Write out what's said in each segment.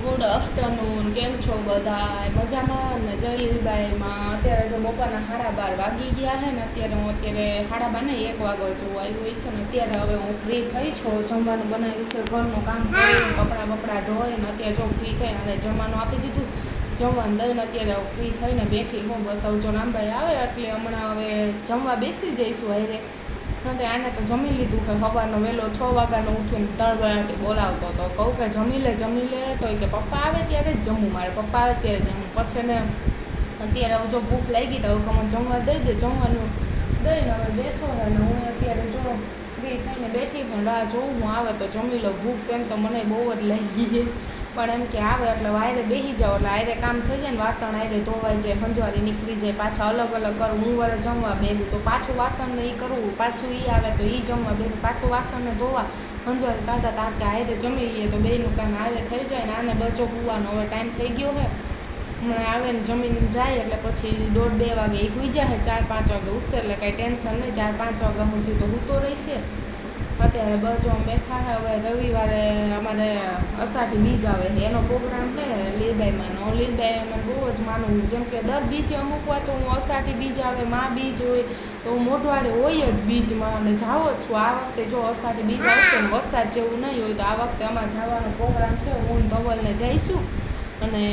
Good afternoon. કેમ છો બધા? મજામાં ને? જય લીલબાઈમાં. અત્યારે તો બપોરના 12:30 વાગી ગયા છે ને અત્યારે હું 12:30 ને 1 વાગ્યા જેવું આવ્યું હોય છે ને અત્યારે હવે હું ફ્રી થઈ છું. જમવાનું બનાવ્યું છે, ઘરનું કામ કરીને કપડાં બપડા ધોઈને અત્યારે જો ફ્રી થઈ અને જમવાનું આપી દીધું. જમવાનું દઈને અત્યારે ફ્રી થઈને બેઠી હું. બસ હવે જો રામભાઈ આવે એટલે હમણાં હવે જમવા બેસી જઈશું. હારે તો આને તો જમી લીધું છે. સવારનો વહેલો 6 વાગ્યાનો ઉઠીને 3 વાગ્યાથી બોલાવતો હતો. કહું કે જમી લે તો કે પપ્પા આવે ત્યારે જ જમવું, મારે પપ્પા આવે ત્યારે જમવું. પછી ને અત્યારે હવે જો ભૂખ લાગી તો હવે જમવા દઈ દે. જમવાનું દઈને હવે બેઠો છે ને હું અત્યારે જો ફ્રી થઈને બેઠી પણ રાહ જોઉં હું આવે તો જમી લો. ભૂખ તેમ તો મને બહુ જ લાગી ગઈ પણ એમ કે આવે એટલે આયરે બેસી જાઓ એટલે આયરે કામ થઈ જાય ને, વાસણ આયરે ધોવાઈ જાય, સંજવારી નીકળી જાય, પાછા અલગ અલગ કરું. હું વરે જમવા બેસું તો પાછું વાસણને એ કરવું, પાછું એ આવે તો એ જમવા બેસું, પાછું વાસણને ધોવા, સંજવારી કાઢા તાર કે આયરે જમી લઈએ તો બેયનું કામ આયરે થઈ જાય ને. આને બચો પૂવાનો હવે ટાઈમ થઈ ગયો છે. હમણાં આવે ને જમીને જાય એટલે પછી 1:30-2 વાગે એ સુઈ જાય. 4-5 વાગે ઉઠશે એટલે કાંઈ ટેન્શન નહીં. 4-5 વાગ્યા સુધી તો હું તો રહીશે. અત્યારે બચો બેઠા છે. હવે રવિવારે અમારે અષાઢી બીજ આવે છે, એનો પ્રોગ્રામ છે લીલબાઈમાંનો. લીલબાઈમાં બહુ જ માનું, જેમ કે દર બીજે અમુક વાર તો હું અષાઢી બીજ આવે, મા બીજ હોય તો હું મોઢવાડે હોય જ બીજમાં અને જાવ જ છું. આ વખતે જો અષાઢી બીજ આવશે ને વરસાદ જેવું નહીં હોય તો આ વખતે અમારે જવાનો પ્રોગ્રામ છે. હું ધવલને જઈશું અને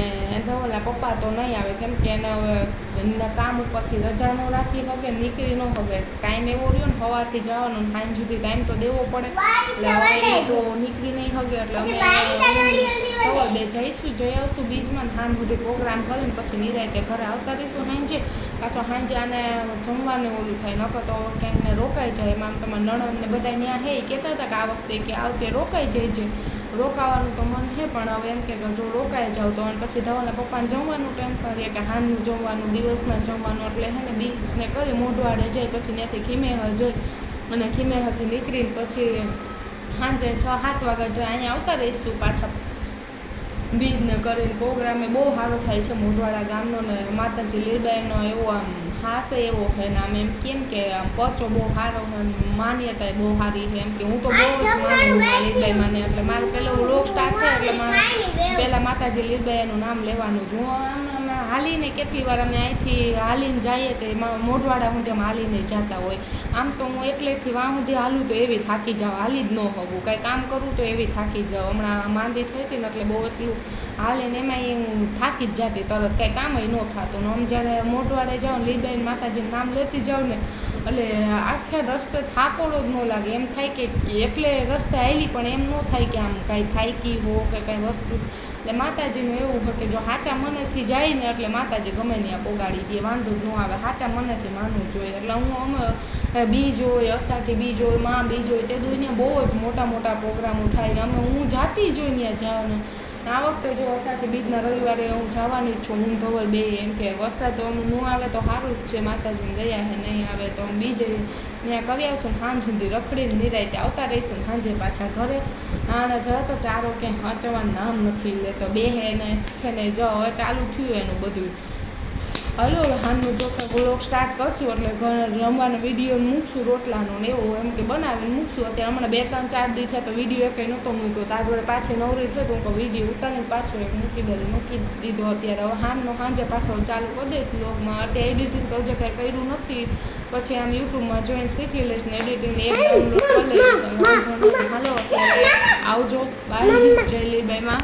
ધવલના પપ્પા તો નહીં આવે કેમ કે એને હવે એના કામ ઉપરથી રજા ન રાખી શકે, નીકળી ન શકે. ટાઈમ એવો રહ્યો ને સવારથી જવાનો, સાંજ સુધી ટાઈમ તો દેવો પડે એટલે હવે એ તો નીકળી નહીં શકે. એટલે અમે ધવલ બે જઈશું, જઈ આવશું બીજમાં. સાંજ સુધી પ્રોગ્રામ કરીને પછી નિરાંતે ઘરે આવતા રહીશું. સાંજે પાછો સાંજે આને જમવાનું ઓલું થાય, નકર તો ક્યાંક ને રોકાઈ જાય. એમાં તમારા નણંદને બધા ત્યાં હે કહેતા હતા કે આ વખતે કે આ વખતે રોકાઈ જાય છે. રોકાવાનું તો મન છે પણ હવે એમ કે જો રોકાઈ જાવ તો અને પછી ધવલના પપ્પાને જમવાનું ટેન્શન રહે કે હાનનું જમવાનું, દિવસના જમવાનું. એટલે હે ને બીજને કરી મોઢવાડે જાય, પછી ત્યાંથી ખીમેહર જઈ અને ખીમેહરથી નીકળીને પછી સાંજે 6-7 વાગ્યા અહીંયા આવતા રહીશું પાછા. બીજને કરીને પ્રોગ્રામે બહુ સારો થાય છે મોઢવાડા ગામનો ને માતાજી લીલબાઈનો એવો આમ હાસે એવો છે ને આમ એમ કેમ કે આમ પરચો બહુ સારો છે, માન્યતા બહુ સારી છે. એમ કે હું તો બહુ જ માનું લીલબાઈ માને એટલે મારે પહેલો વ્લોગ સ્ટાર્ટ થાય એટલે મારે પહેલાં માતાજી લીલબાઈનું નામ લેવાનું જ. હું હાલીને કેટલી વાર અમે અહીંથી હાલીને જઈએ તો એમાં મોઢવાડા સુધી અમે હાલીને જતા હોય. આમ તો હું એટલેથી વાં સુધી હાલું તો એવી થાકી જાઉં, હાલી જ ન હોવું, કાંઈ કામ કરું તો એવી થાકી જાઉં. હમણાં માંદી થઈ હતી ને એટલે બહુ એટલું હાલીને એમાંય હું થાકી જ જતી તરત, કાંઈ કામય ન થતું. ને આમ જ્યારે મોઢવાડે જાઉં ને લીલબાઈને માતાજીનું નામ લેતી જાઉં ને એટલે આખે રસ્તે થાકોડો જ ન લાગે. એમ થાય કે એટલે રસ્તે હાલી પણ એમ ન થાય કે આમ કાંઈ થાકી હો કે કાંઈ વસ્તુ. એટલે માતાજીનું એવું હોય કે જો સાચા મનેથી જાય ને એટલે માતાજી ગમે ત્યાં પોગાડી દે, વાંધો જ ન આવે. સાચા મનેથી માનવું જોઈએ. એટલે અમે બીજ હોય, અષાઢી બીજ હોય, મા બીજ હોય, તે દુનિયા બહુ જ મોટા મોટા પ્રોગ્રામો થાય ને અમે હું જાતી જ હોય ત્યાં જવાનું. આ વખતે જો અષાઢી બીજના રવિવારે હું જવાની જ છું, હું ધવલ બે. એમ કે વરસાદ ન આવે તો સારું જ છે, માતાજીને દયા છે. નહીં આવે તો અમે બીજે ત્યાં કરી આવશું ને સાંજ સુધી રખડીને નિરાંતે આવતા રહીશું ને સાંજે પાછા ઘરે. આને જતો ચારો ક્યાંય હચવાનું નામ નથી લેતો, બે હે ને ખેને જો હવે ચાલુ થયું એનું બધું. હલો હવે હાનનું ચોખ્ખા વ્લોગ સ્ટાર્ટ કરશું એટલે ઘરે જમવાનો વિડીયો મૂકશું, રોટલાનો ને એવું એમ કે બનાવીને મૂકશું. અત્યારે હમણાં 2-3-4 દી થયા તો વિડીયો કંઈ નહોતો મૂક્યો. તાર જોડે પાછી નવરી થઈ તો હું કહું વિડીયો ઉતારીને પાછો એક મૂકી દીધો. અત્યારે હવે સાંજે પાછો ચાલુ કરી દઈશ વ્લોગમાં. અત્યારે એડિટિંગ તો હજી કાંઈ કર્યું નથી, પછી આમ યુટ્યુબમાં જોઈને શીખી લઈશ ને એડિટિંગ એક ડાઉનલોડ કરી લઈશ. હાલો અત્યારે આવજો, બાય. જય લીલબાઈમાં.